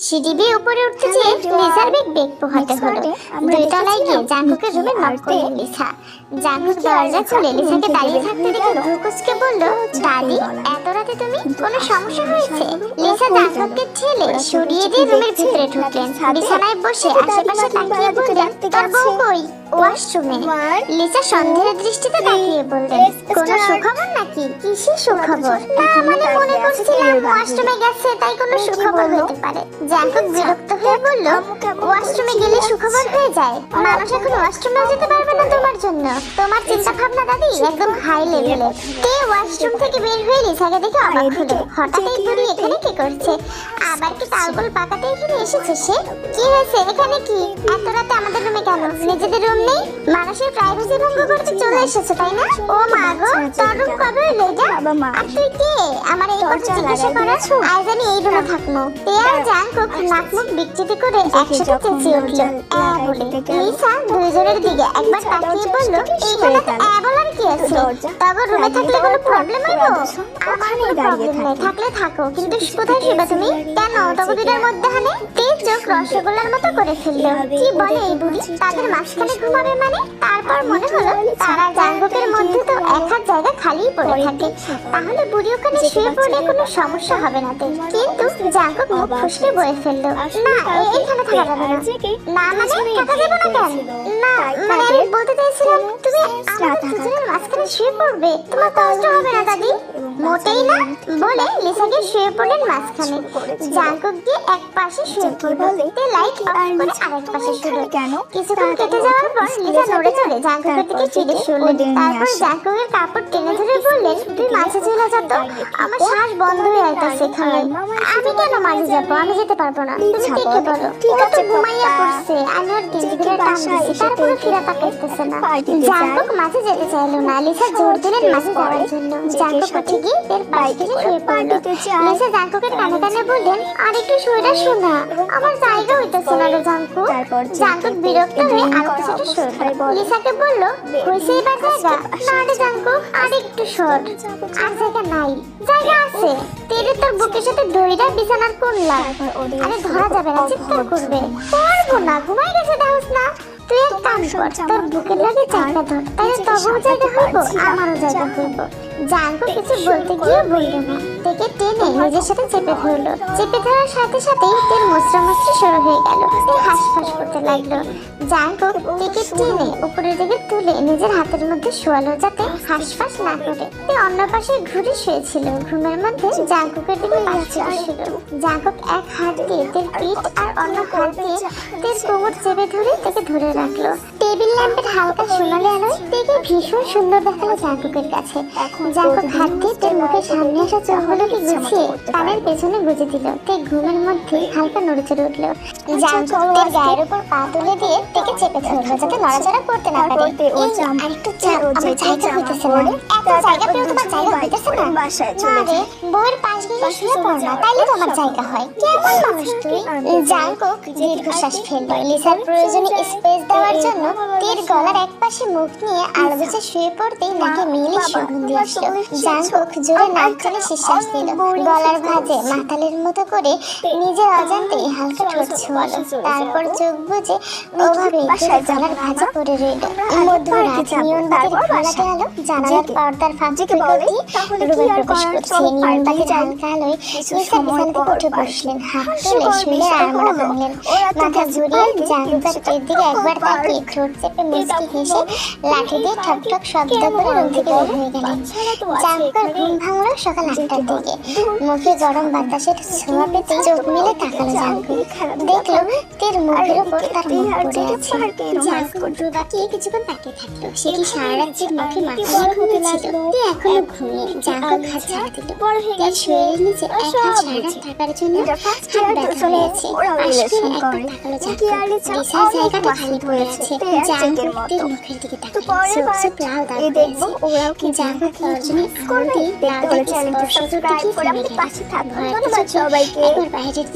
সিঁড়ি বেয়ে উপরে উঠতে যেয়ে লিসার বেগ পোহাতে হলো। দুই তলায় গিয়ে জাঙ্কুকের রুমে নক করলেন লিসা। জাঙ্কুক দরজা খুলে লিসাকে দাঁড়িয়ে থাকতে দেখে ভ্রুকুচকে বলল, দাদি এত রাতে তুমি? কোনো সমস্যা হয়েছে? লিসা জাঙ্কুককে ঠেলে সরিয়ে দিয়ে রুমের ভিতরে ঢুকলেন। বিছানায় বসে আশেপাশে তাকিয়ে বললেন, তোর বউ কই? ওয়াশরুমে। লিসা সন্দেহের দৃষ্টিতে তাকিয়ে বললেন, কোনো সুখবর নাকি? কিসের সুখবর? না মানে মনে করছিলাম ওয়াশরুমে গেছে, তাই কোনো সুখবর হতে পারে। জাঙ্কুক বিরক্ত হয়ে বলল, ওয়াশরুমে গেলে সুখবর হয়ে যায়? মানুষ এখন ওয়াশরুমেও যেতে পারবে না তোমার জন্য? তোমার চিন্তা ভাবনা দাদি একদম হাই লেভেলের। তে ওয়াশরুম থেকে বের হয়ে লিসাকে দেখে অবাক হলো। হঠাৎ এই বুড়ি এখানে কি করছে? আবার কি তালগোল পাকাতে এখানে এসেছে সে? কি হয়েছে? এখানে কি? এত রাতে আমাদের রুমে কেন? নিজেদের রুম নেই? মানুষের প্রাইভেসি ভঙ্গ করতে চলে এসেছে তাই না? ও মা গো, তোর রুম কবে হলো এটা? আর তুই কে আমার এই কথা জিজ্ঞাসা করার? আজ আমি এই রুমে থাকবো। তে আর জাঙ্কুক নাক মুখ বিকচিত করে একসাথে চেঁচিয়ে উঠল, বলে। লিসা দুইজনের দিকে একবার তাকিয়ে বলল, এইখানে তো বলার কি আছে? তবে রুমে থাকলে কোনো প্রবলেম হইব? আমার কোনো প্রবলেম নেই, থাকলে থাকো, কিন্তু কোথায় শুবে তুমি? কেন তবে দুটার মধ্যে হানে? তে চোখ রসগোল্লার মতো করে ফেললো। কি বলে এই বুড়ি? তাদের মাঝখানে ঘুমাবে মানে? তারপর মনে হলো তারা জাঙ্কুকের মধ্যে তো এক হাত জায়গা খালিই পড়ে থাকে, তাহলে বুড়ি ওখানে শুয়ে পড়লে কোনো সমস্যা হবে না। কিন্তু জাঙ্কুক মুখ ফুসকে বলে ফেললো, না এখানে থাকা যাবে না। না মানে থাকা যাবে না কেন? না মানে আমি বলতে চাইছিলাম তুমি আমাদের দুজনের মাঝখানে শুয়ে পড়বে, তোমার কষ্ট হবে না দাদি? মোটেই না, বলে লিসাকে শুয়ে পড়লেন মাঝখানে। জাঙ্কুক গিয়ে এক পাশে শুয়ে পড়ল। তে লাইট অফ করে আরেক পাশে শুলো। কিছুক্ষণ কেটে যাওয়ার পর লিসা নড়ে চড়ে জাঙ্কুকের দিকে ফিরে শুনলেন। তারপর জাঙ্কুকের কাপড় টেনে ধরে বললেন, তুই মাঝে চলে যা তো, আমার শ্বাস বন্ধ হয়ে যাইতেছে এখানে। আমি কেন মাঝে যাবো? আমি যেতে পারবো না, তুমি দেখে বলো। ঠিক আছে ঘুমাইয়া পড়ছে, আমি ওর গেঞ্জি ধরে টান দিছি, তারপরে ফিরে তাকাইতেছে না। জাঙ্কুক মাঝে যেতে চাইলো না। লিসা জোর দিলেন মাঝে যাওয়ার জন্য। জাঙ্কুক উঠে গিয়ে এর পাশ থেকে শুয়ে পড়ল। লিসা জাঙ্কুকের কানে কানে বললেন, আর একটু শুয়েটা শোনা, আমার জায়গা হইতেছে না রে জাঙ্কুক। জাঙ্কুক বিরক্ত হয়ে আরো কিছুটা সরল। লিসাকে বলল, হয়েছে এবার জায়গা? না রে জাঙ্কুক, আর একটু সর। আর জায়গা নাই? জায়গা আছে, তেরে তোর বুকের সাথে দড়িটা বিছানার কোনলা। আরে ধরা যাবে না, চিৎকার করবে। করবো না, ঘুমাই গেছে দেখাস না। তুই এক কাম কর, তোর বুকের লাগে জায়গা ধর, তাইলে তবুও জায়গা হইব, আমারও জায়গা হইব। জাঙ্কুক কিছু বলতে গিয়ে বলল না, থেকে টেনে নিজের সাথে চেপে ধরলো। চেপে ধরার সাথে সাথেই তের মুচড়া শুরু হয়ে গেল। তে হাঁসফাঁস করতে লাগলো। জাঙ্কুক থেকে টেনে উপরের দিকে তুলে নিজের হাতের মধ্যে শোয়ালো, যাতে হাঁসফাঁস না করে। তে অন্য পাশে ঘুরে শুয়েছিল। ঘুমের মধ্যে জাঙ্কুকের দিকে পাশে বসছিল। জাঙ্কুক এক হাত দিয়ে তের পিঠ আর অন্য হাত দিয়ে তের কোমর চেপে ধরে তাকে ধরে রাখলো। টেবিল ল্যাম্পের হালকা সোনালি আলোয় তেকে ভীষণ সুন্দর দেখালো জাঙ্কুকের কাছে। জাঙ্কুক হাত দিয়ে তের মুখের সামনে আসা চোখগুলোকে গুছিয়ে কানের পেছনে গুজে দিল। তে ঘুমের মধ্যে হালকা নড়ে চড়ে উঠলো। জাঙ্কুক তের গায়ের উপর পা তুলে দিয়ে তেকে চেপে ধরলো, যাতে নড়াচড়া করতে না পারে। আরেকটু চাপ, আমার জায়গা হইতেছে না। এত জায়গা পেয়েও তোমার জায়গা হইতেছে না? না রে, বউয়ের পাশ গিয়ে শুয়ে পড় না, তাইলে তোমার জায়গা হয়। কেমন মানুষ তুই? জাঙ্কুক দীর্ঘশ্বাস ফেললো। লিসার প্রয়োজনে স্পেস দেওয়ার জন্য তের গলার এক পাশে মুখ নিয়ে আলগোছে শুয়ে পড়তেই নাকে মিলি সুগন্ধি আসলো। জাঙ্কুক জোরে নাক টেনে নিঃশ্বাস দিল। গলার ভাঁজে মাতালের মতো করে নিজের অজান্তেই হালকা ঠোঁট ছোঁয়ালো। তারপর চোখ বুজে ওভাবে গলার ভাঁজে পড়ে রইল। মধ্যরাত নিয়ন বাতির ঘোলাটে আলো জানালার পর্দার ফাঁক দিয়ে রুমে প্রবেশ করছে। নিয়ন বাতির হালকা আলোয় লিসা বিছানা থেকে উঠে বসলেন। হাত তুলে শুলে আড়মোড়া ভাঙলেন। মাথা ঘুরিয়ে জাঙ্কুকের দিকে একবার তাকিয়ে ঠোঁট চেপে মুচকি হেসে লাঠি দিয়ে ঠক ঠক শব্দ করে রুম থেকে বের হয়ে গেলেন। জাঙ্কুকের ঘুম ভাঙলো সকাল 8টার দিকে। মুখে গরম বাতাসের ছোঁয়া পেতে চোখ মেলে তাকালো জাঙ্কুক। দেখলো তের মুখের উপর তার মুখ পড়ে আছে। জাঙ্কুক দুবাকিয়ে কিছুক্ষণ তাকিয়ে থাকলো। সে কি সারা রাত যে মুখে মাথা দিয়ে ঘুমিয়েছিল? তে এখনো ঘুমিয়ে। জাঙ্কুক হাত ছাড়া দিল। তের শরীরের নিচে এক হাত ছাড়া থাকার জন্য হাত ব্যথা হয়ে আছে। পাশে একবার তাকালো জাঙ্কুক। লিসার জায়গাটা খালি পড়ে আছে। জাঙ্কুক তের মুখের দিকে তাকালো। চোখ লাল দাগ হয়েছে। জাঙ্কুক তর্জনী আঙুল দিয়ে লাল দাগে স্পর্শ করতে গিয়ে থেমে গেল। ভয় একবার বাইরের দিকে